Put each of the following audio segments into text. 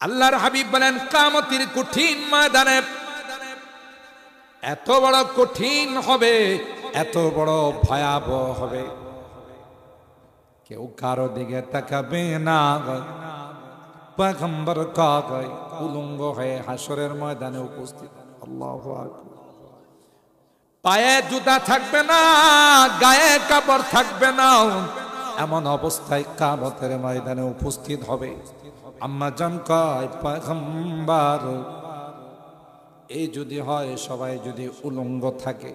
আল্লাহর হাবিব বলেন কিয়ামতের কঠিন ময়দানে এত বড় কঠিন হবে, এত বড় ভয়াবহ হবে, কেউ কারো দিকে তাকাবে না। পয়গম্বর কাগায় উলঙ্গ হয়ে হাসরের ময়দানে উপস্থিত। আল্লাহু আকবার। পায়ে জুতা থাকবে না, গায়ে কাপড় থাকবে না, এমন অবস্থায় কিয়ামতের ময়দানে উপস্থিত হবে। আম্মা জান কয় পয়গম্বর, এই যদি হয় সবাই যদি উলঙ্গ থাকে,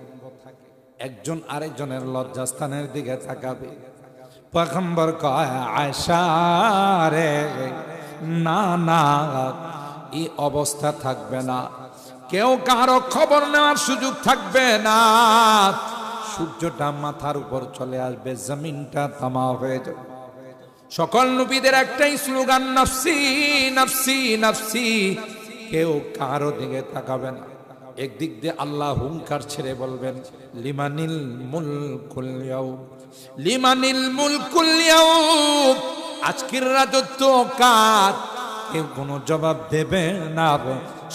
একজন আরেকজনের লজ্জাস্থানের দিকে তাকাবে। পয়গম্বর কয় আয়েশা রে, না না, এই অবস্থা থাকবে না, কেউ কারো খবর নেওয়ার সুযোগ থাকবে না। সূর্যটা মাথার উপর চলে আসবে, জমিনটা তামা হয়ে যাবে। সকল নবীদের একটাই স্লোগান, নফসি নফসি নফসি, কেউ কারো দিকে তাকাবে না। একদিক দিয়ে আল্লাহ হুঙ্কার ছেড়ে বলবেন লিমানিল মুলকুল ইয়াউম, লিমানিল মুলকুল ইয়াউম, আজকের রাজত্ব কার? কেউ কোনো জবাব দেবে না,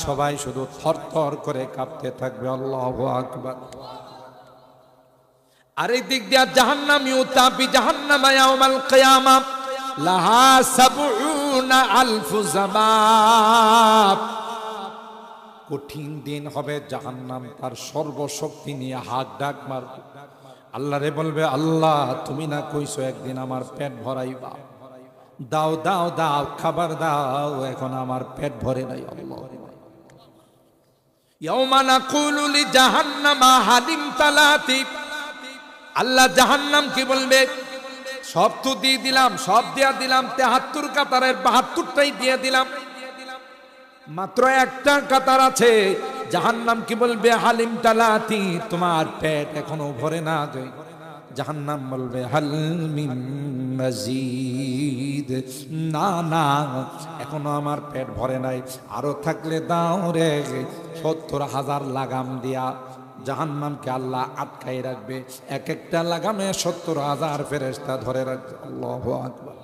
সবাই শুধু থরথর করে কাঁপতে থাকবে। আল্লাহু আকবার। আরেক দিক দিয়ে জাহান্নাম, ইউতাবি জাহান্নামা ইয়াউমাল কিয়ামা লাহা সাবউনা আলফু জামাব। কঠিন দিন হবে, জাহান্নাম তার সর্বশক্তি নিয়ে হাত ডাক মারবে। আল্লাহ রে বলবে, আল্লাহ তুমি না কইছো একদিন আমার পেট ভরাইবা, দাও দাও দাও, খাবার দাও, এখন আমার পেট ভরে নাই। আল্লাহ ইয়াউমা নাকুলু লি জাহান্নামা হালিম তালাতি, আল্লাহ জাহান্নাম কি বলবে, সব তো দিয়ে দিলাম, সব দিয়া দিলাম, ৭৩ কাতারের ৭২টাই দিয়ে দিলাম, মাত্র একটা কাতার আছে। জাহান্নাম কি বলবে, হালিম তালাতি, তোমার পেট এখনো ভরে না। জাহান্নাম বলবে হাল মিন মাজিদ, না না, এখনো আমার পেট ভরে নাই, আরো থাকলে দাও রে। ৭০,০০০ লাগাম দিয়া জাহান্নামকে আল্লাহ আটকাই রাখবে, এক একটা লাগামে ৭০,০০০ ফেরেশতা ধরে রাখবে। আল্লাহু আকবার।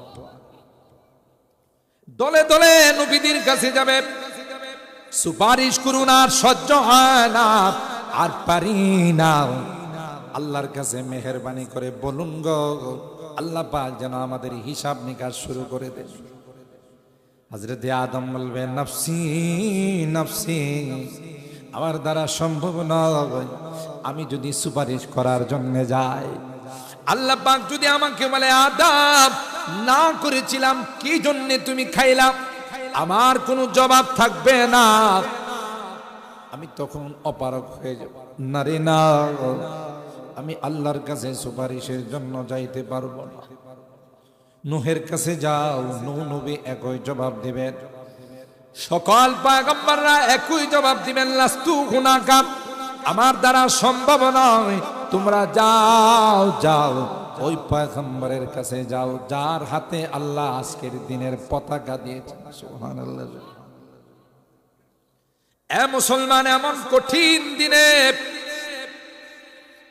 দলে দলে নবীদের কাছে যাবে, সুপারিশ করুন, আর সহ্য হয় না, আর পারি না। আল্লাহর কাছে মেহেরবানি করে বলুন গো, আল্লাহ পাক যেন আমাদের হিসাব নিকাশ শুরু করে দেন। হযরত আদম বলবে নফসি নফসি, আমার দ্বারা সম্ভব নয়, আমি যদি সুপারিশ করার জন্য যাই, আল্লাহ পাক যদি আমাকে বলে আদম না করেছিলাম কি জন্য তুমি খাইলাম, আমার কোনো জবাব থাকবে না, আমি তখন অপারগ হয়ে যাব। না রে না, আমি আল্লাহর কাছে সুপারিশের জন্য যাইতে পারবো না। নূহের কাছে যাও, নূহ নবী একই জবাব দিবেন, সকল পয়গম্বররা একই জবাব দিবেন, লাস্তু হুনাকা, আমার দ্বারা সম্ভব নয়, তোমরা যাও যাও ওই পয়গম্বরের কাছে যাও যার হাতে আল্লাহ আজকের দিনের পতাকা দিয়েছেন। সুবহানাল্লাহ। এ মুসলমান, এমন কঠিন দিনে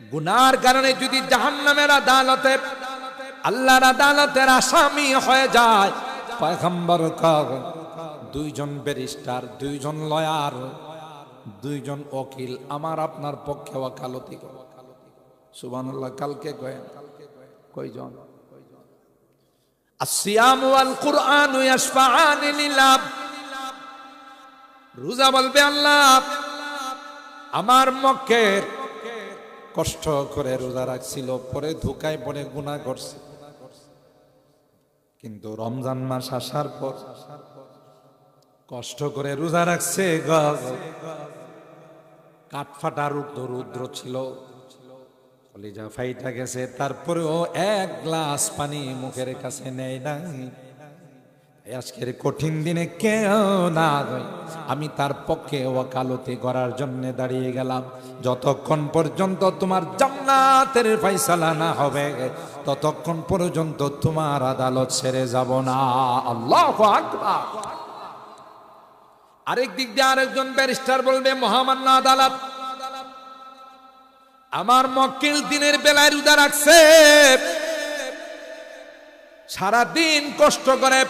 গুনার কারণে যদি জাহান্নামের আদালতে, আল্লাহর আদালতের আসামি হয়ে যায়, পয়গম্বর কয় দুইজন ব্যারিস্টার, দুইজন লয়ার, দুইজন উকিল আমার আপনার পক্ষে ওয়াকালতি করে। সুবহানাল্লাহ। কালকে কয়জন? আসিয়াম ওয়াল কুরআন ইয়াশফাআন লিল্লাহ। রোজা বলবে আল্লাহ আমার মক্কের কষ্ট করে রোজা রাখছিল, পরে ধোঁকায় পড়ে গুনাহ করছে, কিন্তু রমজান মাস আসার পর কষ্ট করে রোজা রাখছে, কাঠফাটা রুদ্র ছিল, কলিজা ফাইটা গেছে, তারপরেও এক গ্লাস পানি মুখের কাছে নেয় না। আজকের কঠিন দিনে কেউ না, আমি তার পক্ষে ওয়াকালতি করার জন্য দাঁড়িয়ে গেলাম। যতক্ষণ পর্যন্ত তোমার জান্নাতের ফয়সালা না হবে, ততক্ষণ পর্যন্ত তোমার আদালত ছেড়ে যাব না। আল্লাহু আকবার। আরেক দিক দিয়ে আরেকজন ব্যারিস্টার বলবে, মহামান্য আদালত, আমার মক্কেল দিনের বেলায় রোজা রাখছে, সারাদিন কষ্ট করে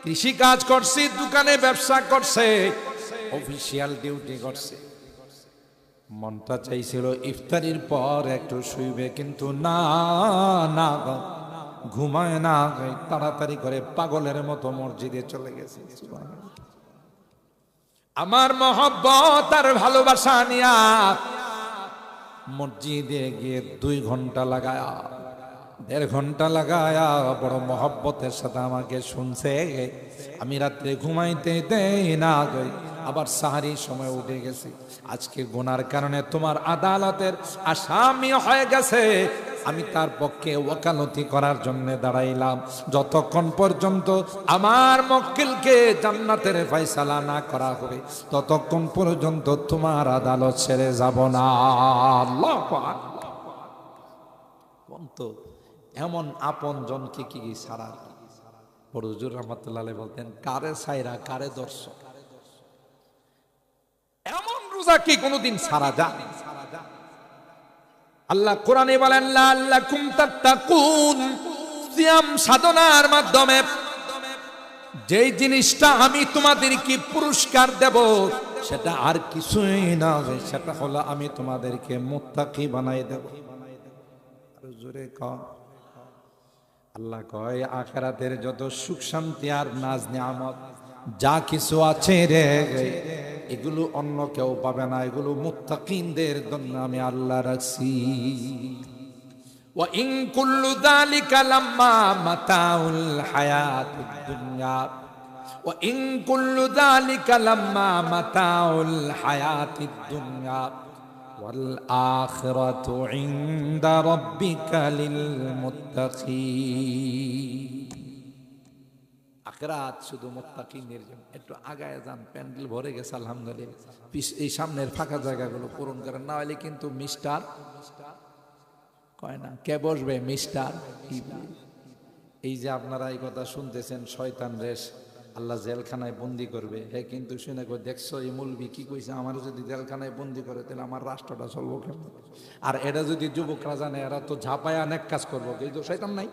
কৃষি কাজ করছি, দোকানে ব্যবসা করছে, অফিসিয়াল ডিউটি করছে। মনটা চাইছিল ইফতারির পর একটু শুইবে, কিন্তু না না ঘুমায় না, তাড়াতাড়ি করে পাগলের মতো মসজিদে চলে গেছে। আমার মহব্বত আর ভালোবাসা নিয়া মসজিদে গিয়ে 2 ঘন্টা লাগায়া, 1.5 ঘন্টা লাগায়া বড় মহব্বতের সাথে আমাকে শুনছে। আমি রাত্রে ঘুমাইতে দেই না, আবার সাহারির সময় উঠে গেছি। আজকে গুনার কারণে তোমার আদালতের আসামি হয়ে গেছে, আমি তার পক্ষে ওকালতি করার জন্য দাঁড়াইলাম। যতক্ষণ পর্যন্ত আমার মক্কেলকে জান্নাতের ফয়সালা না করা হবে, ততক্ষণ পর্যন্ত তোমার আদালত ছেড়ে যাব না। আল্লাহু আকবার। তো এমন আপন জনকে কি সারা? বড় হুজুর রাহমাতুল্লাহ আলাইহি বলতেন, কারে সাইরা কারে দর্শক। এমন রোজা কি কোনদিন সারা যায়? আল্লাহ কোরআনে বলেন, লাআল্লাকুম তাত্তাকুন, সিয়াম সাধনার মাধ্যমে যেই জিনিসটা আমি তোমাদেরকে পুরস্কার দেব, সেটা আর কিছুই না, সেটা হলো আমি তোমাদেরকে মুত্তাকি বানাই দেব। জোরে কর। আল্লাহ কয়, আখিরাতের যত সুখ শান্তি আর নাজ নিয়ামত যা কিছু আছে রে, এগুলো অন্য কেউ পাবে না, এগুলো মুত্তাকিনদের জন্য আমি আল্লাহ রাখছি। ওয়া ইন কুল্লু যালিকা লাম্মা মাতাউল হায়াতুদ দুনিয়া, ওয়া ইন কুল্লু যালিকা লাম্মা মাতাউল হায়াতিদ দুনিয়া ওয়াল আখিরাতু ইনদা রাব্বিকা লিল মুত্তাকিন। আখিরাত শুধু মুত্তাকিনদের জন্য। একটু আগায় যান, প্যান্ডেল ভরে গেছে আলহামদুলিল্লাহ। এই সামনের ফাঁকা জায়গাগুলো পূরণ করেন, না হলে কিন্তু মিস্টার কয় না, কে বসবে মিস্টার। এই যে আপনারা এই কথা শুনতেছেন, শয়তান রেশ আল্লাহ জেলখানায় বন্দি করবে, হ্যাঁ কিন্তু শুনে কই, দেখছো এই মুলবি কি কইছে, আমার যদি জেলখানায় বন্দি করে তাহলে আমার রাষ্ট্রটা চলবো কেমন? আর এটা যদি যুবকরা জানে, এরা তো ঝাপায় অনেক কাজ করবো। এই তো শয়তান নাই,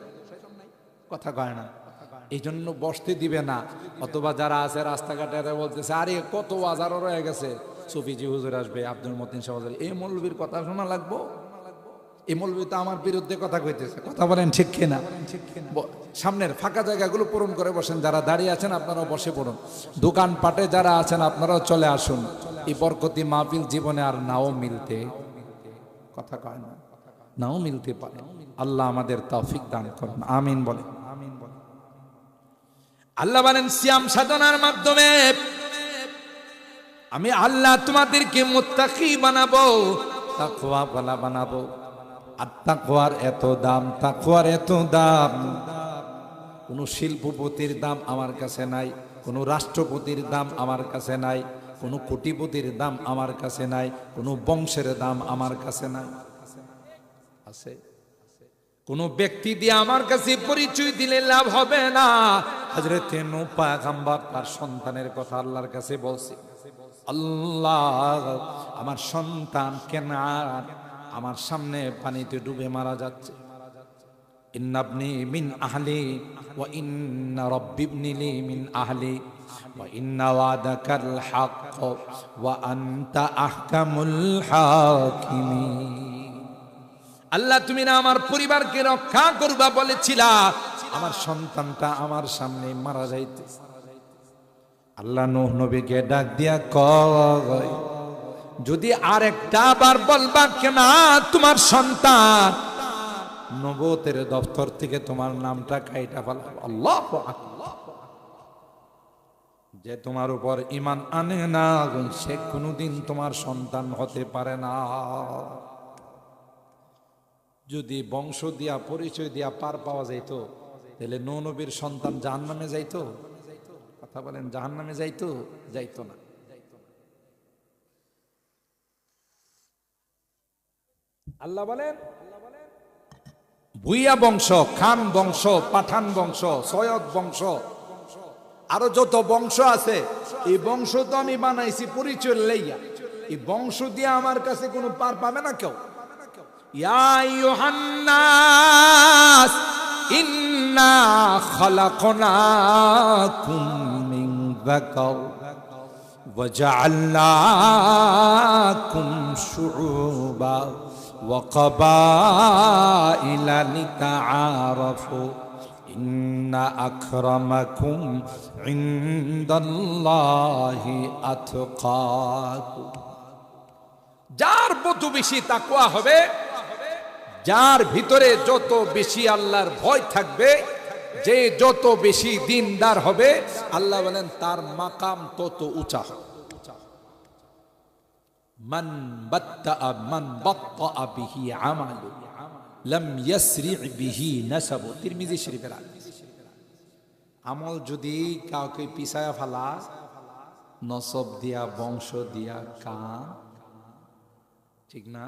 কথা কয় না, এই জন্য বসতে দিবে না। অথবা যারা আছে রাস্তাঘাটে এরা বলতেছে, আরে কত হাজারও রয়ে গেছে, সুফিজি হুজুর আসবে, আব্দুল মতিন সাহেব, এই মৌলবীর কথা শোনা লাগবো? এই মৌলবী তো আমার বিরুদ্ধে কথা কইতেছে, কথা বলেন ঠিক কিনা? সামনের ফাঁকা জায়গাগুলো পূরণ করে বসেন। যারা দাঁড়িয়ে আছেন আপনারাও বসে পড়ুন। দোকানপাটে যারা আছেন আপনারাও চলে আসুন। এই বরকতি মাহফিল জীবনে আর নাও মিলতে, কথা কয় না, নাও মিলতে পারে। আল্লাহ আমাদের তৌফিক দান করুন, আমিন বলেন। আল্লাহ বলেন, সিয়াম সাধনার মাধ্যমে আমি আল্লাহ তোমাদেরকে মুত্তাকি বানাবো, তাকওয়া ওয়ালা বানাবো। আর তাকওয়ার এত দাম, তাকওয়ার এত দাম, কোন শিল্পপতির দাম আমার কাছে নাই, কোন রাষ্ট্রপতির দাম আমার কাছে নাই, কোন কোটিপতির দাম আমার কাছে নাই, কোন বংশের দাম আমার কাছে নাই। আছে কোন ব্যক্তি দিয়ে আমার কাছে পরিচয় দিলে লাভ হবে না। হযরত নূহ পয়গম্বর তার সন্তানের কথা আল্লাহর কাছে বলছে, আল্লাহ আমার সন্তান কেনান আমার সামনে পানিতে ডুবে মারা যাচ্ছে। ইন্নাবনি মিন আহলি ওয়া ইন্না রাব্বি ইবনিলি মিন আহলি ওয়া ইন্না ওয়াদাকাল হক ওয়া আনতা আহকামুল হাকিমিন। আল্লাহ তুমি না আমার পরিবারকে রক্ষা করবা বলেছিলা, আমার সন্তানটা আমার সামনে মারা যাইতেছে। আল্লাহ নূহ নবীকে ডাক দিয়া কয়, যদি আর একটা বার বলবা কেনা তোমার সন্তান, নবুয়তের দফতর থেকে তোমার নামটা কাইটা ফেলাবো। আল্লাহু আকবার। যে তোমার উপর ঈমান আনে না, সে কোনোদিন তোমার সন্তান হতে পারে না। যদি বংশ দিয়া পরিচয় দিয়া পার পাওয়া যাইতো, তাহলে নূহ নবীর সন্তান জাহান্নামে যাইতো? কথা বলেন, জাহান্নামে যাইতো? যাইতো না। আল্লাহ বলেন, ভুইয়া বংশ, খান বংশ, পাঠান বংশ, সৈয়দ বংশ, আরো যত বংশ আছে, এই বংশ তো আমি বানাইছি পরিচয় লইয়া। এই বংশ দিয়ে আমার কাছে কোনো পার পাবে না কেউ। ইয়া আইয়ুহান নাস ইন্না খালাকনাকুম মিন যাকার ওয়া জাআলনাকুম শুউবা ওয়া ক্বাবাইলা লিতাআরাফু ইন্না আকরামাকুম ইনদাল্লাহি আতকাকুম। যার যত বেশি তাকওয়া হবে, যার ভিতরে যত বেশি আল্লাহর ভয় থাকবে, যে যত বেশি দিনদার হবে, আল্লাহ বলেন তার মাকাম তত উঁচা হবে। মান বাত্তা বিহি আমালু লাম ইয়াসরি বিহি নাসাবু। তিরমিজি শরীফের হাদিস। আমল যদি কাউকে পিছায়া ফেলা, নসব দিয়া, বংশ দিয়া, কাম, ঠিক না?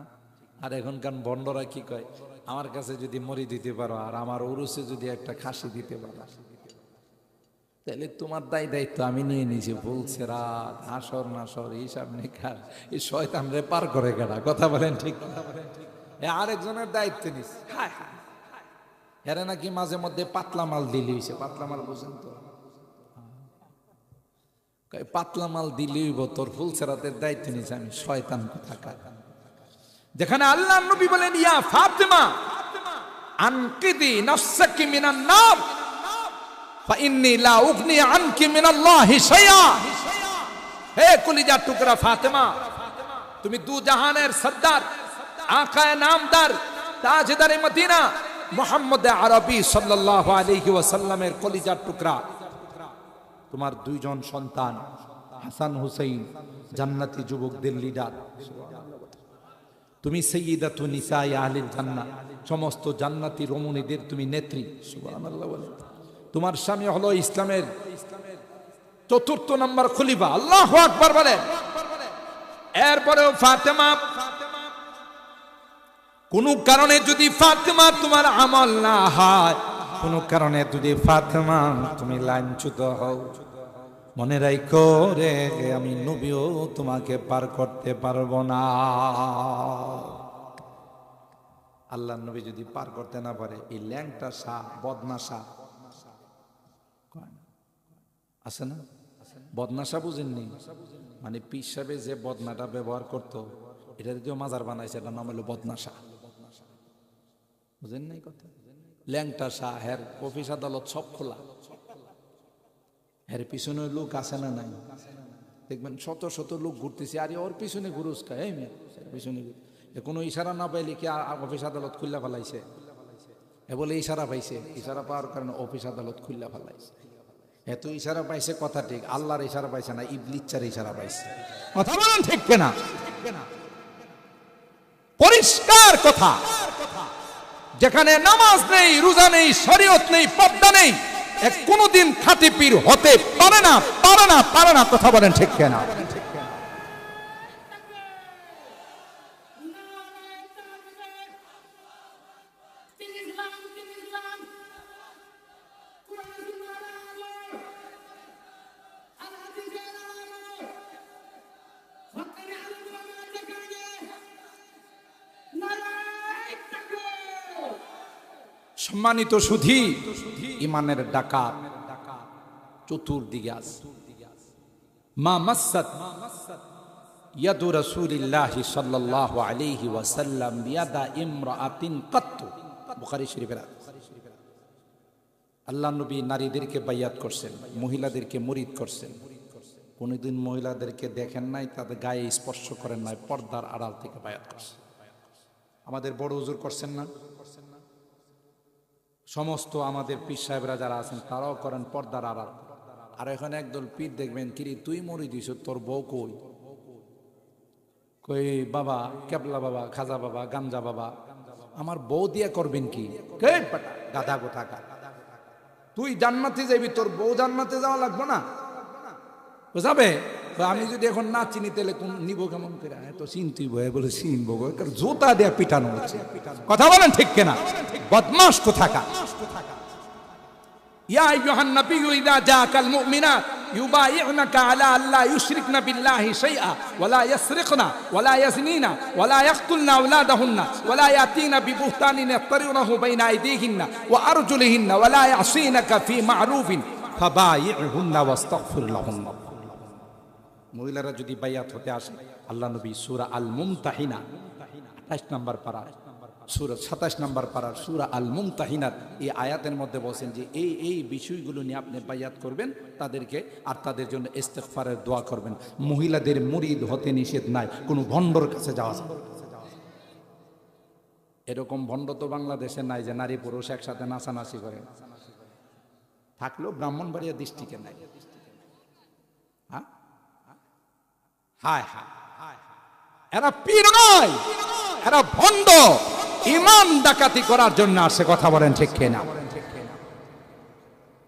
আর এখনকার বন্ডরা কি কয়, আমার কাছে যদি মরি দিতে পারো আর আমার উরুসে যদি একটা খাসি দিতে পারো, তাহলে তোমার দায়িত্ব আমি নিয়ে নিয়েছি। বলছে রাত হাসর নাসর হিসাব নিকাশ, এই শয়তান রে পার করে গেলা। কথা বলেন ঠিক? আরেকজনের দায়িত্ব নিস। হায় হায়, এরা নাকি মাঝে মধ্যে পাতলা মাল দিলি হয়েছে। পাতলা মাল বুঝেন তো? পাতলা মাল দিলি তোর ফুলসেরাতের দায়িত্ব নিয়েছে আমি। শয়তান কোথাকার। যেখানে আল্লাহ নবী বলেন ইয়া ফাতিমা আনকিদি নাফসাকি মিনান নার ফা ইন্নী লা উগনি আনকি মিনাল্লাহি শাইআ। হে কলিজার টুকরা ফাতেমা, তুমি দু জাহানের সর্দার, আকায়ে নামদার, তাজদারে মদিনা মুহাম্মদ আরবি সাল্লাল্লাহু আলাইহি ওয়াসাল্লামের কলিজার টুকরা। তোমার দুইজন সন্তান হাসান হুসাইন জান্নাতি যুবকদের লিডার। তুমি সাইয়্যিদাতু নিসায়ে আহলিল জান্নাহ, সমস্ত জান্নাতি রমণীদের তুমি নেত্রী। সুবহানাল্লাহ বলে। তোমার স্বামী হলো ইসলামের ৪র্থ নম্বর খলিফা। আল্লাহু আকবার বলে। এরপরেও ফাতেমা, কোন কারণে যদি ফাতেমা তোমার আমল না হয়, কোন কারণে যদি ফাতেমা তুমি লাঞ্ছিত হও, মনে রাখো রে আমি নবীও তোমাকে পার করতে পারবো না। আল্লাহ নবী যদি পার করতে না পারে, এই ল্যাংটা শাহ, বদমাশা আছে না? বদনাশা বুঝেননি? মানে পীর সাহেব যে বদনাটা ব্যবহার করতো, এটা যদিও মাজার বানাইছে, এটার নাম হলো বদনাশা। বুঝেন নাই কথা? ল্যাংটা শাহ, হের অফিস আদালত সব খোলা, এর পিছনে লোক আছে না নাই? দেখবেন শত শত লোক ঘুরতেছে, আর ওর পিছনে ঘুরুস খায়, এই মেয়ে পিছনে কোনো ইশারা না পাইলে কি অফিস আদালত খুললা ফেলাইছে? এ বলে ইশারা পাইছে, ইশারা পাওয়ার কারণে অফিস আদালত খুললা ফেলাইছে। এত ইশারা পাইছে, কথা ঠিক, আল্লাহর ইশারা পাইছে না, ইবলিচ্ছার ইশারা পাইছে। কথা বলেন ঠিক কিনা? পরিষ্কার কথা। যেখানে নামাজ নেই, রোজা নেই, শরীয়ত নেই, পর্দা নেই, কোনদিন খাঁটি পীর হতে পারে না, পারে না, পারে না। কথা বলেন ঠিক কিনা? সম্মানিত সুধী, ইমানের ডাকাত চতুর্দিকে আছে। মা মাসসাত ইয়াদু রাসূলিল্লাহি সাল্লাল্লাহু আলাইহি ওয়াসাল্লাম বিয়াদা ইমরাআতিন কাত্তু। বুখারী শরীফের হাদিস। আল্লাহ নবী নারীদেরকে বাইয়াত করছেন, মহিলাদেরকে মুরিদ করছেন। কোনদিন মহিলাদেরকে দেখেন নাই, তাদের গায়ে স্পর্শ করেন নাই, পর্দার আড়াল থেকে বাইয়াত করছেন। আমাদের বড় হুজুর করছেন না? সমস্ত আমাদের পীর সাহেবরা যারা আছেন তারাও করেন পর্দার আড়াল। আর এখন একদল পীর দেখবেন, কিরে তুই মরি দিস, তোর বউ কই? কই বাবা, কেবলা বাবা, খাজা বাবা, গামজা বাবা, আমার বউ দিয়ে করবেন কি? গাধা কোথাকা, তুই জান্নাতে যাবি, তোর বউ জান্নাতে যাওয়া লাগবে না? বুঝাবে? আমি যদি এখন না চিনি তাহলে কোন নিব কেমন করে? এত চিনতেই বয়ে বলে চিনবো, জোতা দেয়া পিটানো হচ্ছে। কথা বলেন ঠিক কিনা? বদমাশ কোথাকা। ইয়া আইয়ুহান নাবিয়্যু ইযা জাআকাল মুমিনাত يبايعنك على أن لا يشركن بالله شيئا ولا يسرقن ولا يزنين ولا يقتلن أولادهن ولا يأتين ببهتان يفترونه بين أيديهن وأرجلهن ولا يعصينك في معروف فبايعهن واستغفر لهن মহিলারা যদি বাইয়াত হতে আসে আল্লাহ নবী সূরা আল মুমতাহিনা 28 নম্বর পারা সূরা 27 নম্বর পারার সূরা আল মুমতাহিনার এই আয়াতের মধ্যে বলেন যে এই বিষয়গুলো নিয়ে আপনি বাইয়াত করবেন তাদেরকে, আর তাদের জন্য ইস্তিগফারের দোয়া করবেন। মহিলাদের মুরিদ হতে নিষেধ নাই, কোনো ভণ্ডর কাছে যাওয়া যাবে। এরকম ভণ্ড তো বাংলাদেশে নাই যে নারী পুরুষ একসাথে নাচানাচি করে, থাকলেও ব্রাহ্মণবাড়িয়া ডিস্ট্রিক্টে নাই। হ্যাঁ, হায় হায়, এরা পীর নয়, এরা ভণ্ড, ইমান ডাকাতি করার জন্য আসে। কথা বলেন ঠিক কিনা?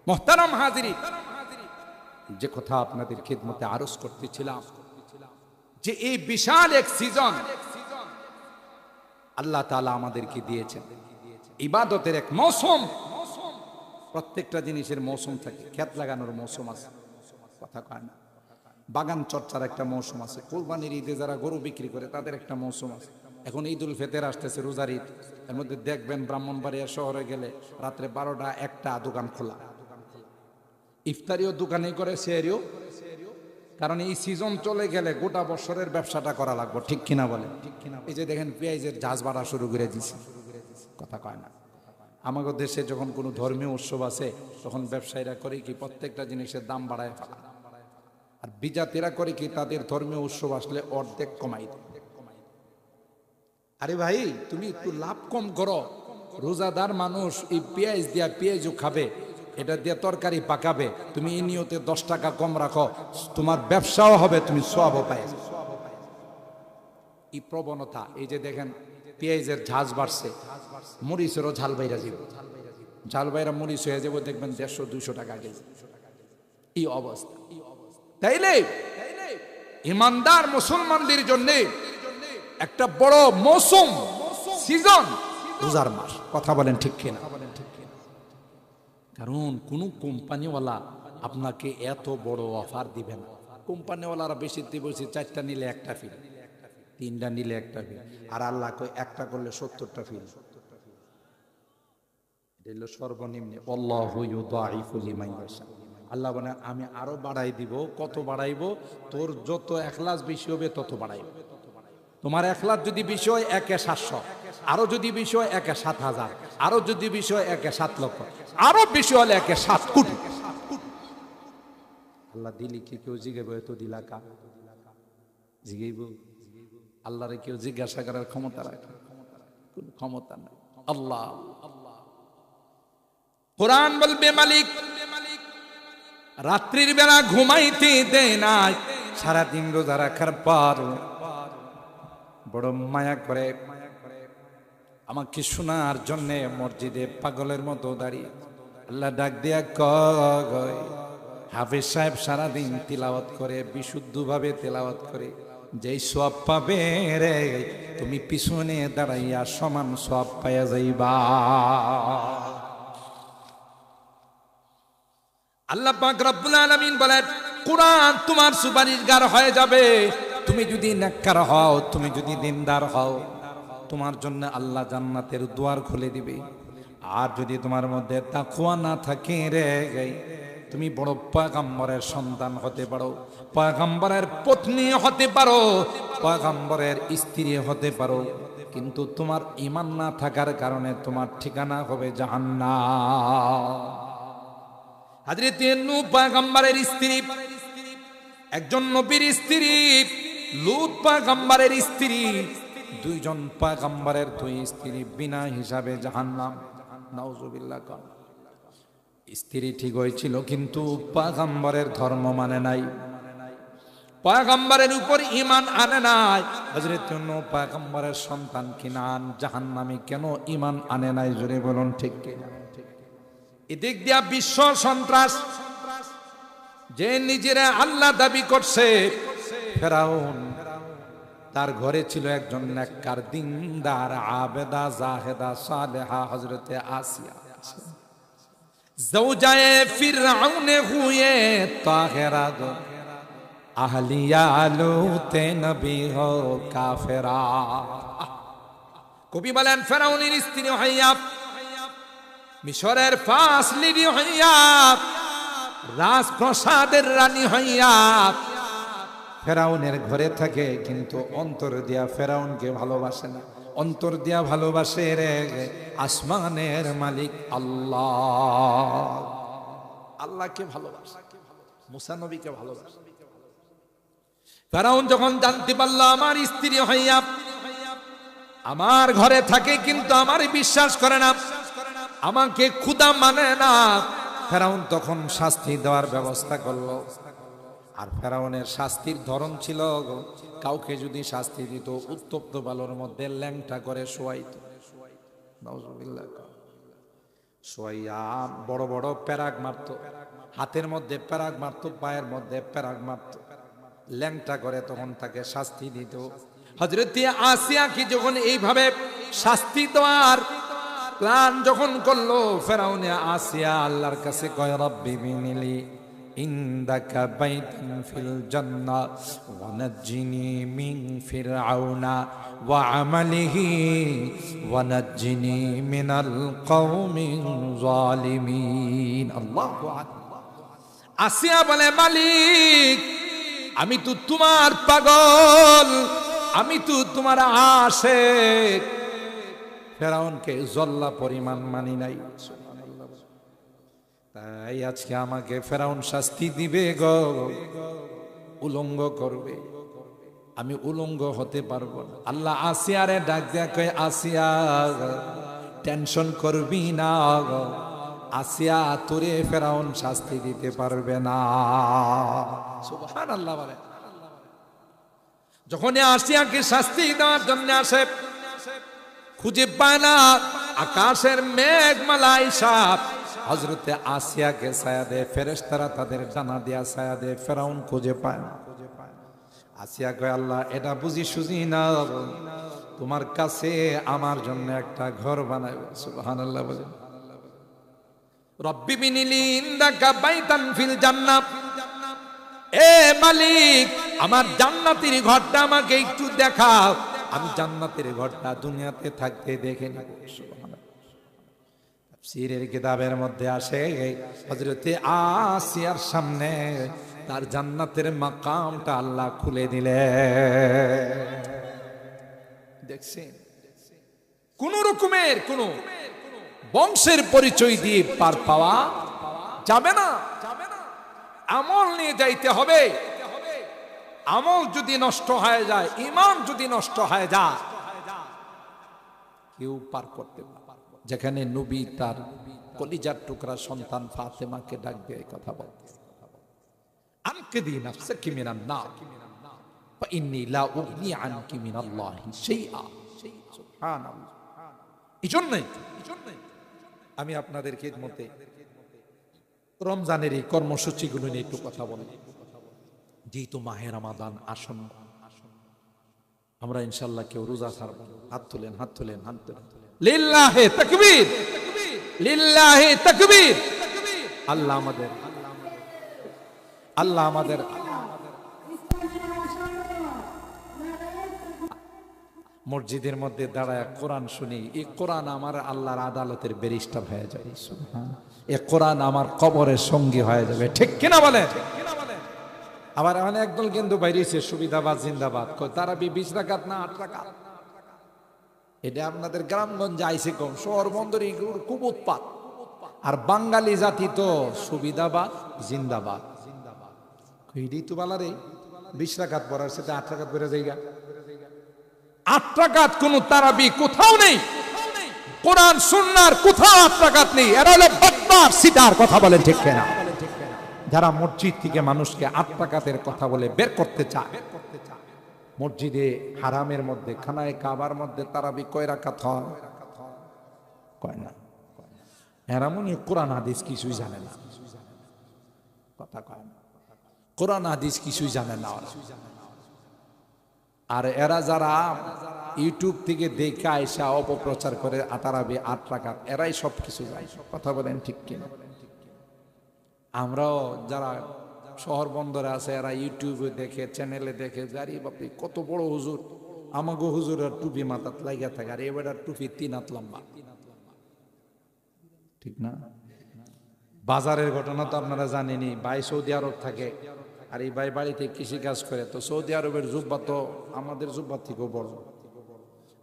মুহতারাম হাজিরিন, যে কথা আপনাদের খিদমতে আরজ করতেছিলাম যে এই বিশাল এক সিজন আল্লাহ তাআলা আমাদেরকে দিয়েছেন, ইবাদতের এক মৌসুম। প্রত্যেকটা জিনিসের মৌসুম থাকে, ক্ষেত লাগানোর মৌসুম আছে, কথা কয় না, বাগান চর্চার একটা মৌসুম আছে, কুরবানির ঈদে যারা গরু বিক্রি করে তাদের একটা মৌসুম আছে। এখন ঈদুল ফিতর আসতেছে, রোজার ঈদ, এর মধ্যে দেখবেন ব্রাহ্মণবাড়িয়া শহরে গেলে রাত্রে 12টা 1টা দোকান খোলা, ইফতারিও দোকানে করে, সেহরিও। কারণ এই সিজন চলে গেলে গোটা বছরের ব্যবসাটা করা লাগবে, ঠিক কিনা বলে? এই যে দেখেন পেঁয়াজের ঝাঁজ বাড়া শুরু করে দিছে, কথা কয় না। আমাদের দেশে যখন কোনো ধর্মীয় উৎসব আছে তখন ব্যবসায়ীরা করে কি প্রত্যেকটা জিনিসের দাম বাড়ায় ফেলা, আর বিজাতিরা করে কি তাদের ধর্মীয় উৎসব আসলে অর্ধেক কমাই দেয়। আরে ভাই, তুমি একটু লাভ কম করো, রোজাদার মানুষ এই পেঁয়াজ দিয়া পেঁয়াজও খাবে, এটা দিয়ে তরকারি পাকাবে, তুমি এই নিয়তে 10 টাকা কম রাখো, তোমার ব্যবসাও হবে, তুমি সওয়াবও পাবে। এই প্রবণতা, এই যে দেখেন পেঁয়াজের ঝাঁজ বাড়ছে, মরিচেরও ঝাল বাইরা যাবে, ঝাল বাইরা মরিচ হয়ে যাবে, দেখবেন 150-200 টাকা কেজি। এই অবস্থা। তাইলে ইমানদার মুসলমানদের জন্য একটা বড় মৌসুম, সিজন রোজার মাস, কথা বলেন ঠিক কিনা? কারণ কোন কোম্পানিওয়ালা আপনাকে এত বড় অফার দিবে না। কোম্পানিওয়ালারা বেশি বেশি 4টা নিলে 1টা ফ্রি, 3টা নিলে 1টা ফ্রি, আর আল্লাহ কই 1টা করলে 70টা ফ্রি। এটা হলো সর্বনিম্ন। আল্লাহু ইউদাইফু লিমান ইয়াশা। আল্লাহ বলে আমি আরো বাড়াই দিব। কত বাড়াইবো? তোর যত এখলাস বেশি হবে তত বাড়াইব। তোমার এখলাস যদি বিষয় 1-700, আরো যদি বিষয় 1-7,000, আরো যদি বিষয় 1-7 লক্ষ, আরো বেশি হলে 1-7 কোটি। আল্লাহ দিলি কি কেউ জিগাইব? এত দিলা কা জিগাইব? আল্লাহরে কেউ জিজ্ঞাসা করার ক্ষমতা রাখে? কোন ক্ষমতা নাই। আল্লাহ কোরআন বলবে, মালিক রাত্রির বেলা ঘুমাইতে দেয় না, সারাদিন রোজা রাখার পর বড় মায়া করে আমাকে শোনার জন্য মসজিদে পাগলের মতো দাঁড়িয়ে। আল্লাহ ডাক দিয়া কয়, হাফেজ সাহেব সারাদিন তিলাওয়াত করে, বিশুদ্ধভাবে তিলাওয়াত করে, যেই সওয়াব পাবে রে তুমি পিছনে দাঁড়াইয়া সমান সওয়াব পাইয়া যাইবা। আল্লাহ পাক রব্বুল আলামিন বলেন, কুরআন তোমার সুপারিশগার হয়ে যাবে। তুমি যদি নেককার হও, তুমি যদি দিনদার হও, তোমার জন্য আল্লাহ জান্নাতের দুয়ার খুলে দিবে। আর যদি তোমার মধ্যে তাকওয়া না থাকে রে, তুমি বড় পয়গম্বরের সন্তান হতে পারো, পয়গম্বরের পত্নী হতে পারো, পয়গম্বরের স্ত্রী হতে পারো, কিন্তু তোমার ঈমান না থাকার কারণে তোমার ঠিকানা হবে জাহান্নাম। হযরত নূহ পয়গম্বরের স্ত্রী, একজন নবীর স্ত্রী, লূত পয়গম্বরের স্ত্রী, 2 জন পয়গম্বরের 2 স্ত্রী বিনা হিসাবে জাহান্নাম। নাউজুবিল্লাহ। স্ত্রী ঠিক হয়েছিল কিন্তু পয়গম্বরের ধর্ম মানে নাই, পয়গম্বরের উপর ঈমান আনে নাই। হযরত নূহ পয়গম্বরের সন্তান কিনান জাহান্নামী কেন ঈমান আনে নাই? জোরে বলুন ঠিক কিনা? এদিক দিয়া বিশ্ব সন্ত্রাস, যে নিজেরা আল্লাহ দাবি করছে। ফেরাউন, তার ঘরে ছিল একজন নেককার, দিনদার, আবেদা, জাহেদা, সালেহা হযরতে আসিয়া। জৌজায়ে ফিরআউনে হুয়ে তাহেরা গো আহলিয়া লুতে নবী হো কাফেরা। কবি বলেন ফেরাউনের স্ত্রী হইয়া, মিশরের ফার্স্ট লেডি হইয়া, রাজপ্রাসাদের রানী হইয়া ফেরাউনের ঘরে থাকে, কিন্তু অন্তর দিয়া ফেরাউনকে ভালোবাসে না। অন্তর দিয়া ভালোবাসে রে আসমানের মালিক আল্লাহ। আল্লাহকে ভালোবাসে, মুসা নবীকে ভালোবাসে। ফেরাউন যখন জানতে পারল আমার স্ত্রী হইয়া আমার ঘরে থাকে, কিন্তু আমার বিশ্বাস করে না, আমাকে খুদা মানে না, ফেরাউন তখন শাস্তি দেওয়ার ব্যবস্থা করলো। আর ফেরাউনের শাস্তির ধরন ছিল, কাউকে যদি শাস্তি দিত উত্তপ্ত বালুর মধ্যে ল্যাংটা করে শোয়াইত, শোয়াইয়া বড় বড় প্যারাগ মারত, হাতের মধ্যে প্যারাগ মারত, পায়ের মধ্যে প্যারাগ মারত, ল্যাংটা করে তখন তাকে শাস্তি দিত। হযরত আসিয়াকে যখন এইভাবে শাস্তি দেওয়ার প্ল্যান যখন করলো ফেরাউনে, আসিয়া আল্লাহর কাছে কয় রব্বি বিনিলি ইনদাকা বাইতান ফিল জান্নাহ ওয়া নাজ্জিনি মিন ফিরআউনা ওয়া আমালিহি ওয়া নাজ্জিনি মিনাল কওমিজ জালিমিন। আল্লাহু আকবার। আসিয়া বলে মালিক, আমি তো তোমার পাগল, আমি তো তোমার আশিক, ফেরাউনকে জল্লা পরিমাণ মানি নাই, তাই আজকে আমাকে ফেরাউন শাস্তি দিবে গো, উলঙ্গ করবে, আমি উলঙ্গ হতে পারবো না। আল্লাহ আসিয়ারে ডাক দেয়া কয় আসিয়া টেনশন করবি না, আসিয়া তোরে ফেরাউন শাস্তি দিতে পারবে না। সুবহানাল্লাহ বলে। যখন আসিয়াকে শাস্তি দেওয়ার জন্য আসে, খুঁজে পায় না, আকাশের মেঘমালা সাপ হযরতে আসিয়াকে ছায়া দেয়, ফেরেশতারা তাদের ডানা দিয়া ছায়া দেয়, ফেরাউন খুঁজে পায় না। আসিয়া কয় আল্লাহ এটা বুঝি সুঝি না, তোমার কাছে আমার জন্য একটা ঘর বানাই। সুবহানাল্লাহ বলেন। রব্বি বিনিলি ইনদাকা বাইতান ফিল জান্নাহ, এ মালিক আমার জান্নাতের ঘরটা আমাকে একটু দেখাও, আমি জান্নাতের ঘরটা দুনিয়াতে থাকতে দেখে নেব। সুবহানাল্লাহ। তাফসীরের কিতাবের মধ্যে আসে হযরতে আসিয়ার সামনে তার জান্নাতের মাকামটা আল্লাহ খুলে দিলেন। দেখছেন, কোন রকমের কোন বংশের পরিচয় দিয়ে পার পাওয়া যাবে না, আমল নিয়ে যাইতে হবে। আমল যদি নষ্ট হয়ে যায়, ঈমান যদি নষ্ট হয়ে যায়, কেউ পার করতে পারবে। যেখানে নবী তার কলিজার টুকরা সন্তান ফাতেমাকে ডাক দিয়ে কথা বলতে, আনকিদি নাফসাকি মিনান নার ফা ইন্নী লা উগনি আনকি মিনাল্লাহি শাইআ। সুবহানাল্লাহ। এজন্যই আমি আপনাদের খিদমতে রমজানের এই কর্মসূচিগুলো নিয়ে একটু কথা বলি। যেহেতু মাহে রমাদান আসন্ন, আমরা ইনশাআল্লাহ কেউ রোজা ছাড়ব না। হাত তুলেন, হাত তুলেন, হাত তুলেন। লিল্লাহি তাকবীর, লিল্লাহি তাকবীর। আল্লাহ আমাদের মসজিদের মধ্যে দাঁড়ায় কোরআন শুনি, এই কোরআন আমার আল্লাহর আদালতের ব্যারিস্টার হয়ে যাবে। এই কোরআন আমার কবরের সঙ্গী হয়ে যাবে, ঠিক কিনা বলেন? আবার এমন একদল কিন্তু বাইরেছে সুবিধাবাদ জিন্দাবাদ, তারা 20 রাকাত না 8 রাকাত। এটা আপনাদের গ্রামগঞ্জে আইসে কম, শহর বন্দরে খুব উৎপাত। আর বাঙালি জাতি তো সুবিধাবাদ জিন্দাবাদ। এটাই তো বালারে 20 রাকাত পড়ার সাথে 8 রাকাত পড়ে যাইগা। 8 রাকাত কোন তারাবি কোথাও নেই, কোরআন সুন্নাহর কোথাও 8 রাকাত নেই। এরা হলো বদমাশ সিটার, কথা বলেন ঠিক কিনা? যারা মসজিদ থেকে মানুষকে 8 রাকাতের কথা বলে বের করতে চায়। মসজিদে হারামের মধ্যে, খানায় কাবার মধ্যে তারাবি কয় রাকাত হয়? কয় না। এরা মনে কোরআন হাদিস কিছুই জানে না, কথা কয় না। কোরআন হাদিস কিছুই জানে না। আর এরা যারা ইউটিউব থেকে দেখে আইসা অপপ্রচার করে তারাবি 8 রাকাত, এরাই সব কিছু জানে, কথা বলেন ঠিক কিনা? আমরাও যারা শহর বন্দরে আছে এরা ইউটিউবে দেখে, চ্যানেলে দেখে, গাড়ি বাপি কত বড় হুজুর, আমাগো হুজুরের টুপি মাথাত লাগিয়া থাকে, আর এবার টুপি 3 হাত লম্বা, ঠিক না? বাজারের ঘটনা তো আপনারা জানেনই। ভাই সৌদি আরব থাকে, আর এই ভাই বাড়িতে কৃষি কাজ করে। তো সৌদি আরবের জুব্বা তো আমাদের জুব্বার থেকেও বড়।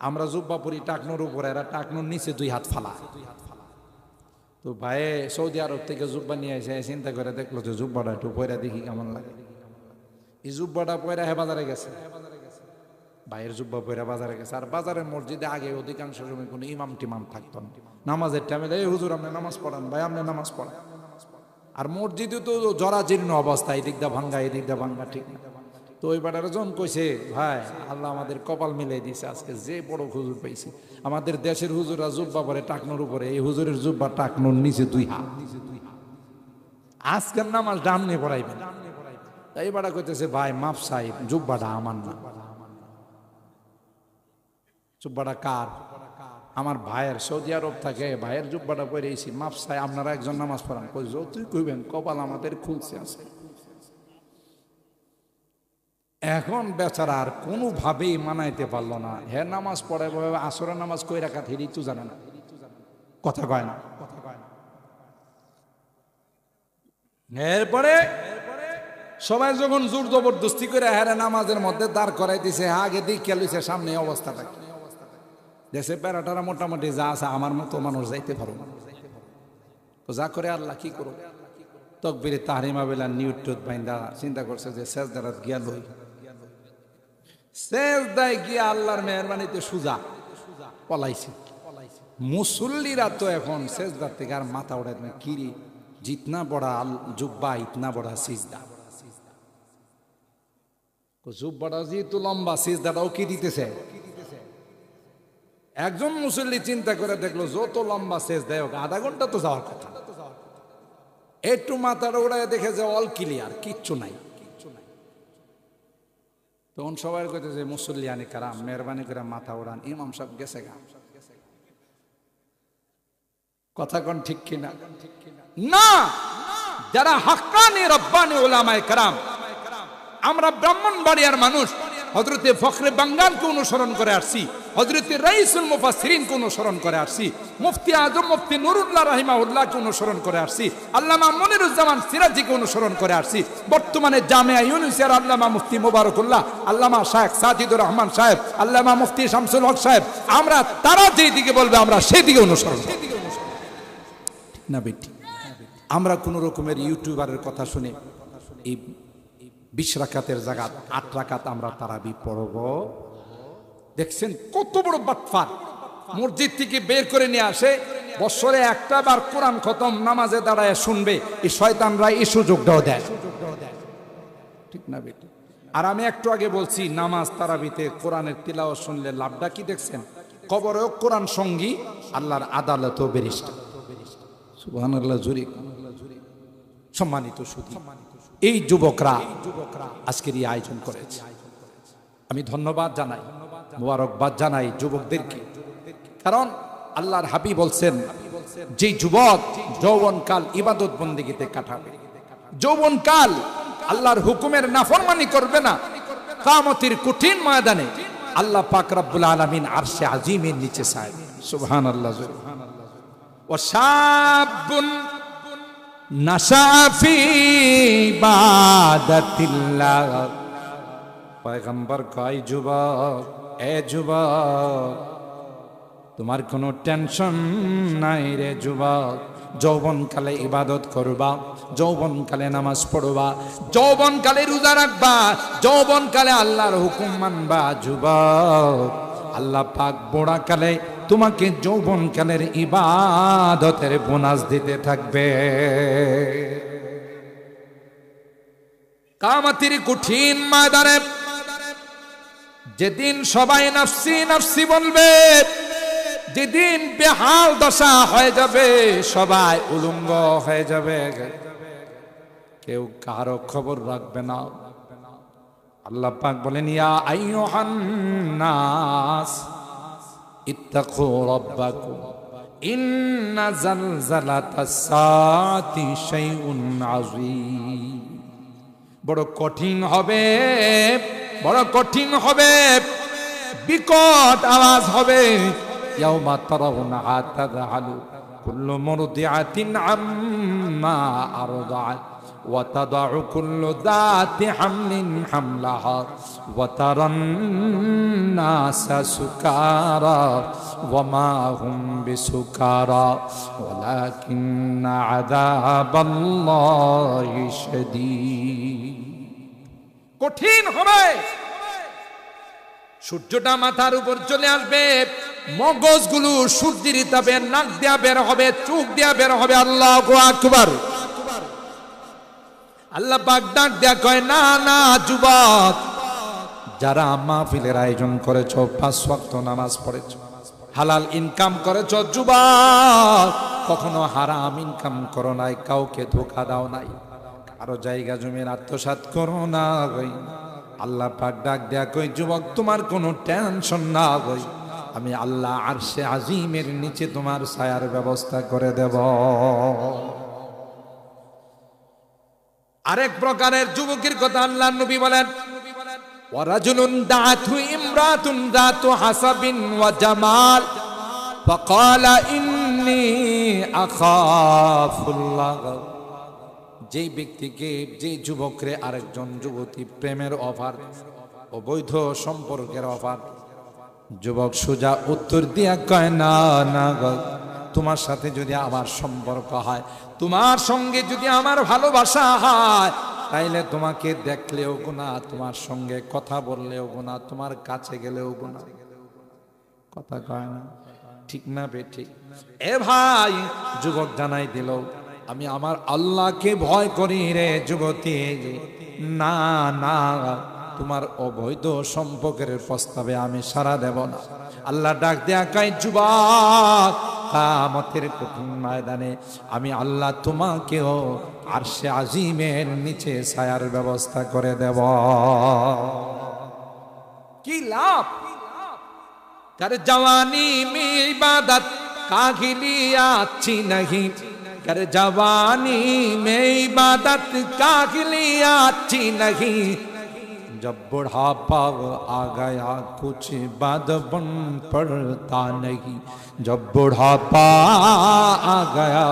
আমরা জুব্বা পরি টাকনোর উপরে, এরা টাকনোর নিচে 2 হাত ফালা। তো ভাই সৌদি আরব থেকে জুব্বা নিয়ে এসে চিন্তা করে দেখলো যে জুব্বাটা একটু পয়রা দেখি কেমন লাগে। এই জুব্বাটা পয়রা বাজারে গেছে, ভাইয়ের জুব্বা পয়রা বাজারে গেছে। আর বাজারের মসজিদে আগে অধিকাংশ সময় কোনো ইমাম টিমাম থাকতো না। নামাজের টাইমে এই হুজুর আপনি নামাজ পড়ান, ভাই আপনি নামাজ পড়ান। আর মসজিদে তো জরাজীর্ণ অবস্থা, এদিক দা ভাঙ্গা এদিক দা ভাঙ্গা, ঠিক না? তো ওই বেটার জন কইছে, ভাই আল্লাহ আমাদের কপাল মিলাই দিছে, আজকে যে বড় হুজুর পাইছি। আমাদের দেশের হুজুরা জুব্বা পরে টাকনোর উপরে, এই হুজুরের জুব্বা টাকনোর নিচে 2 হাত। আজকের নামাজ ডামনে পড়াইবেন। এই বেটা কইতেছে, ভাই মাফ সাহেব, জুব্বাটা আমার না। জুব্বাটা কার? আমার ভাইয়ের, সৌদি আরব থাকে, ভাইয়ের জুব্বাটা পরেছি, মাফ সাহেব আপনারা একজন নামাজ পড়ান। কই যতই কইবেন কপাল আমাদের খুলছে আছে। এখন বেচারা আর কোনোভাবেই মানাইতে পারলো না। হ্যাঁ নামাজ পড়ে, আসরের নামাজ কই রাখা থেরি তো জানে না, কথা কয় না। এরপরে সবাই যখন জোর জবরদস্তি করে হ্যাঁ নামাজের মধ্যে দাঁড় করাই দিছে, আগে দিকে লইছে সামনে অবস্থাটা কি। দেশে প্যারাটারা মোটামুটি যা আছে আমার মতো মানুষ যাইতে পারো না। তো যা করে আল্লাহ কি করো, তকবিরে তাহরিমা বেলা নিউটুত বাইন্দা চিন্তা করছে যে সেজদারাত গিয়া লই। সেজদায় গিয়া আল্লাহর মেহরবানিতে সুজা পলাইছে। মুসল্লিরা তো এখন সেজদার থেকে আর মাথা উঠায় না, কিরি জিতনা বড়া জুব্বা ইতনা বড়া সিজদা। জুব্বাটা যেহেতু লম্বা, সিজদাটাও কি দিতেছে। একজন মুসল্লি চিন্তা করে দেখলো যত লম্বা সেজদা হোক আধা ঘন্টা তো যাওয়ার কথা, একটু মাথাটা উড়ায় দেখে যে অল ক্লিয়ার, কিচ্ছু নাই। তখন সবাই কইতেছে মুসল্লি আনি কারাম, মেহরবানি করে মাথা উড়ান, ইমাম সাহেব গেছে গা। কথা কোন ঠিক কিনা? না, যারা হাক্কানি রব্বানি উলামায়ে কেরাম, আমরা ব্রাহ্মণবাড়িয়ার মানুষ হযরতে ফখরে বাঙ্গালকে অনুসরণ করে আসছি, হযরতে রাইসুল মুফাসসিরিনকে অনুসরণ করে আসছি, মুফতি আজম মুফতি নুরুল্লাহ রাহিমাহুল্লাহকে অনুসরণ করে আসছি, আল্লামা মনিরুজ্জামান সিরাজিকে অনুসরণ করে আসছি। বর্তমানে জামিয়া ইউনুসের আল্লামা মুফতি মুবারকুল্লাহ, আল্লামা শায়েখ সাজিদুর রহমান সাহেব, আল্লামা মুফতি শামসুল হক সাহেব, আমরা তারা যেই দিকে বলবে আমরা সেই দিকে অনুসরণ করব, ঠিক না বেটি? আমরা কোন রকমের ইউটিউবারের কথা শুনে এই 20 রাকাতের জায়গা 8 রাকাত আমরা তারাবি পড়ব। দেখছেন কত বড় বাটফার, মসজিদ থেকে বের করে নিয়ে আসে, বছরে একটা বার কোরআন খতম নামাজে দাঁড়ায় শুনবে, এই শয়তানরা এই সুযোগটাও দেয়, ঠিক না বেটি? আর আমি একটু আগে বলছি নামাজ তারাবিতে কোরআনের তিলাওয়াত শুনলে লাভটা কি দেখছেন? কবরেও কোরআন সঙ্গী, আল্লাহর আদালতও বেরিস্টার। সুবহানাল্লাহ জুরি। সম্মানিত সুধী, এই যুবকরা আজকের এই আয়োজন করেছে, আমি ধন্যবাদ জানাই, মোবারকবাদ জানাই যুবকদেরকে। কারণ আল্লাহর হাবিব বলছেন, যে যুবক যৌবনকাল ইবাদত বন্দেগীতে কাটাবে, যৌবনকাল আল্লাহর হুকুমের নাফরমানি করবে না, কিয়ামতের কঠিন ময়দানে আল্লাহ পাক রব্বুল আলামিন আরশে আজিমের নিচে ছায়। সুবহানাল্লাহ। ওয়া শাবুন নাশা ফি ইবাদাতিল্লাহ, পয়গম্বর কয় যুবক, এ যুবক তোমার কোনো টেনশন নাই রে যুবক, যৌবনকালে ইবাদত করবা, যৌবনকালে নামাজ পড়বা, যৌবনকালে রোজা রাখবা, যৌবনকালে আল্লাহর হুকুম মানবা যুবক। আল্লাহ পাক বুড়াকালে তোমাকে যৌবনকালের ইবাদতের বোনাস দিতে থাকবে। কিয়ামতের কঠিন ময়দানে যেদিন সবাই নাফসি নাফসি বলবে, যেদিন বেহাল দশা হয়ে যাবে, সবাই উলঙ্গ হয়ে যাবে, কেউ কারো খবর রাখবে না। আল্লাহ পাক বলেন, ইয়া আইয়ুহান নাস ইত্তাকু রাব্বাকুম ইন্না জালজালাতাস সাআতি শাইউন আযীম। বড় কঠিন হবে, বড় কঠিন হবে, বিকট আওয়াজ হবে। ইয়াউমা তারাউনা তাযহালু কুল্লু মুরদিআতিন আম্মা আরদাআত ওয়া তাদাউ কুল্লু যাতি হামলিন হামলাহা ওয়া তারান নাসা সুকারা ওয়া মা হুম বিসুকারা ওয়ালাকিন্না আযাবাল্লাহি শাদীদ। কঠিন হবে, সূর্যটা মাথার উপর চলে আসবে, মগজগুলো সূর্যের তাপে নাক দিয়া বের হবে, চোখ দিয়া বের হবে। আল্লাহু আকবার। আল্লাহ পাক ডাক দেয়া কয়, না না যুবক, যারা মাহফিলের আয়োজন করেছ, 5 ওয়াক্ত নামাজ পড়েছ, হালাল ইনকাম করেছ, যুবক কখনো হারাম ইনকাম করো নাই, কাউকে ধোঁকা দাও নাই, কারো জায়গা জমির আত্মসাৎ করো না। আল্লাহ পাক ডাক দেয়া কই, যুবক তোমার কোনো টেনশন না হই, আমি আল্লাহ আরশে আজিমের নিচে তোমার ছায়ার ব্যবস্থা করে দেব। আরেক প্রকারের যুবকের কথা আল্লাহ নবী বলেন, ওয়ারাজুলুন দাআতহু ইমরাতুন যাতু হাসাবিন ওয়া জামাল ফাকালা ইন্নী আখাফুল্লাহ। যেই ব্যক্তিকে, যে যুবকরে আরেকজন যুবতী প্রেমের অফার, অবৈধ সম্পর্কের অফার, যুবক সোজা উত্তর দিয়া কয়, না না গো, তোমার সাথে যদি আমার সম্পর্ক হয়, তোমার সঙ্গে যদি আমার ভালোবাসা হয়, তাইলে তোমাকে দেখলেও গুনাহ, তোমার সঙ্গে কথা বললেও গুনাহ, তোমার কাছে গেলেও গুনাহ। কথা কয় না, ঠিক না বে ঠিক? এ ভাই, যুবক জানাই দিল, আমি আমার আল্লাহকে ভয় করি রে যুবতী, না না, তোমার অবৈধ সম্পর্কের প্রস্তাবে আমি সাড়া দেব না। আল্লাহ ডাক দেয়া কয়, যুবক কিয়ামতের কঠিন ময়দানে আমি আল্লাহ তোমাকেও আরশে আজিমের নিচে ছায়ার ব্যবস্থা করে দেব। কি লাভ? कर जवानी में इबादत काहिलिया अच्छी नहीं, कर जवानी में इबादत काहिलिया अच्छी नहीं, जब बुढ़ापा आ गया कुछ बात बन पड़ता नहीं, जब बुढ़ापा आ गया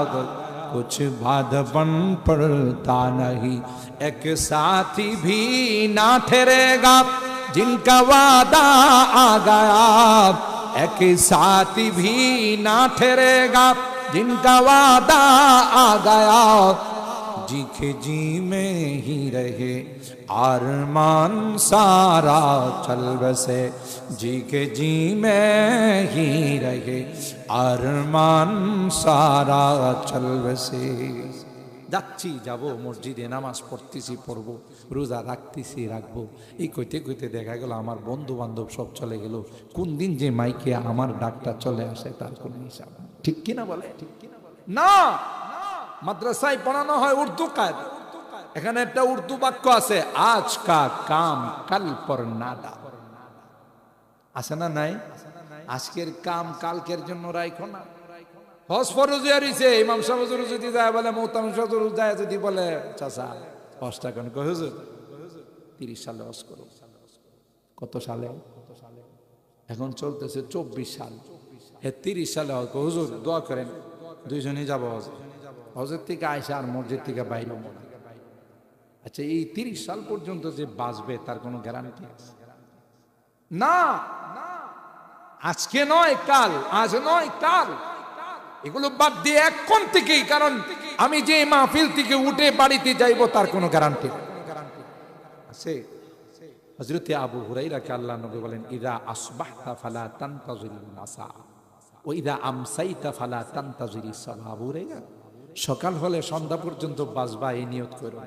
कुछ बात बन पड़ता नहीं, एक साथी भी ना ठहरेगा जिनका वादा आ गया, एक साथी भी ना ठहरेगा जिनका वादा आ गया, जी के जी में ही रहे आरमान सारा चल बसे, जी के जी में ही रहे आरमान सारा चल बसे। যাচ্ছি, যাব মসজিদে, নামাজ পড়তেছি, পড়বো, রোজা রাখতেছি, রাখবো, এই কইতে কইতে দেখা গেল আমার বন্ধু বান্ধব সব চলে গেল। কোন দিন যে মাইকে আমার ডাকটা চলে আসে তার কোন হিসাব। ঠিক কিনা বলে? না, মাদ্রাসায় পড়ানো হয় উর্দু কায়দা। এখানে একটা উর্দু বাক্য আছে, আজ কা কাম কাল পর নাদা, আছে না নাই? আজকের কাম কালকের জন্য রাখো না। হজ ফরজ হইছে, ইমাম সাহেব হুজুর যদি যায় বলে, মুহতামিম সাহেব হুজুর যায় যদি বলে, চাচা হজটা কেন? কই হুজুর 30 সালে হজ করো। কত সালে? এখন চলতেছে 24 সাল। হে 30 সালে হজ। হুজুর দোয়া করেন, দুইজনই যাব হজে। হজের থেকে আয়সা আর মসজিদ থেকে বাইরে। আচ্ছা, এই 30 সাল পর্যন্ত যে বাঁচবে তার কোনো গ্যারান্টি আছে? না, আজকে নয় কাল, আজ নয় কাল, এগুলো বাদ দিয়ে এখন থেকেই। কারণ আমি যে মাহফিল থেকে উঠে বাড়িতে যাইব তার কোনো গ্যারান্টি আছে? হযরতে আবু হুরায়রাকে আল্লাহ নবী বলেন, ইযা আসবাহতা ফালা তানতাযিরিন মাসা ওয়া ইযা আমসাইতা ফালা তানতাযিরিস সাবাহ। আবু হুরায়রা, সকাল হলে সন্ধ্যা পর্যন্ত বাঁচবা, এই নিয়ত করো।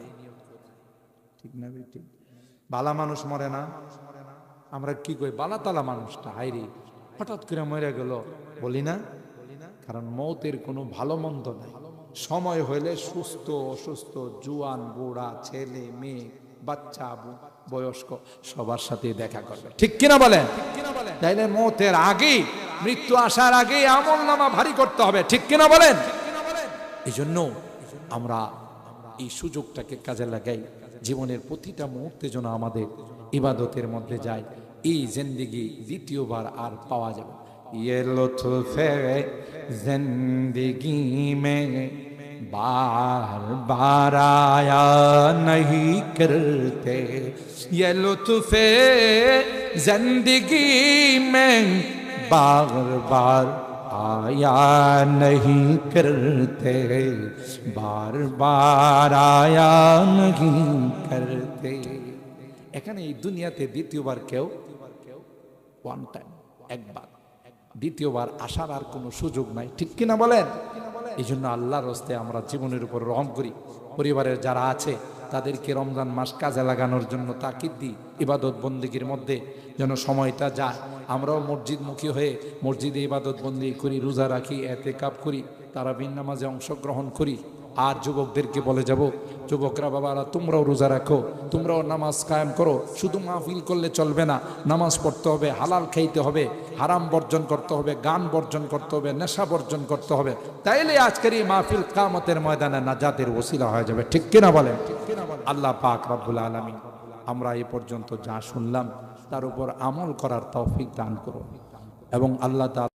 ঠিক না? ঠিক। বালা মানুষ মরে না, আমরা কি কই? বালা তালা মানুষটা হাইরে হঠাৎ করে মরে গেল, বলি না? কারণ মৌতের কোনো ভালো মন্দ নাই। সময় হইলে সুস্থ অসুস্থ, জুয়ান বুড়া, ছেলে মেয়ে, বাচ্চা, বয়স্ক সবার সাথে দেখা করবে। ঠিক কিনা বলেন? তাইলে মৌতের আগে, মৃত্যু আসার আগে আমল নামা ভারী করতে হবে। ঠিক কিনা বলেন? এই জন্য আমরা এই সুযোগটাকে কাজে লাগাই, জীবনের প্রতিটা মুহূর্তে যেন আমাদের ইবাদতের মধ্যে যায়। এই জিন্দেগি দ্বিতীয়বার আর পাওয়া যাবে। ये लुत्फ़ जिंदगी में बार बार आया नहीं करते, ये लुत्फ़ जिंदगी में बार बार आया नहीं करते, बार बार आया नहीं करते। এখানে এই দুনিয়াতে দ্বিতীয়বার কেউ ওয়ান টাইম, একবার, দ্বিতীয়বার আসার আর কোনো সুযোগ নাই। ঠিক কিনা বলেন? এই জন্য আল্লাহর হস্তে আমরা জীবনের উপর রহম করি। পরিবারের যারা আছে তাদেরকে রমজান মাস কাজে লাগানোর জন্য তাকিদ দিই, ইবাদত বন্দেগীর মধ্যে যেন সময়টা যায়। আমরাও মসজিদমুখী হয়ে মসজিদে ইবাদত বন্দেগী করি, রোজা রাখি, এতেকাব করি, তারাবির নামাজে অংশগ্রহণ করি। আর যুবকদেরকে বলে যাব, যুবকরা বাবারা তোমরাও রোজা রাখো, তোমরাও নামাজ কায়েম করো। শুধু মাহফিল করলে চলবে না, নামাজ পড়তে হবে, হালাল খাইতে হবে, হারাম বর্জন করতে হবে, গান বর্জন করতে হবে, নেশা বর্জন করতে হবে। তাইলে আজকের এই মাহফিল কিয়ামতের ময়দানে নাজাতের ওসিলা হয়ে যাবে। ঠিক কিনা বলেন? আল্লাহ পাক রব্বুল আলামিন আমরা এই পর্যন্ত যা শুনলাম তার উপর আমল করার তৌফিক দান করুন এবং আল্লাহ তাআলা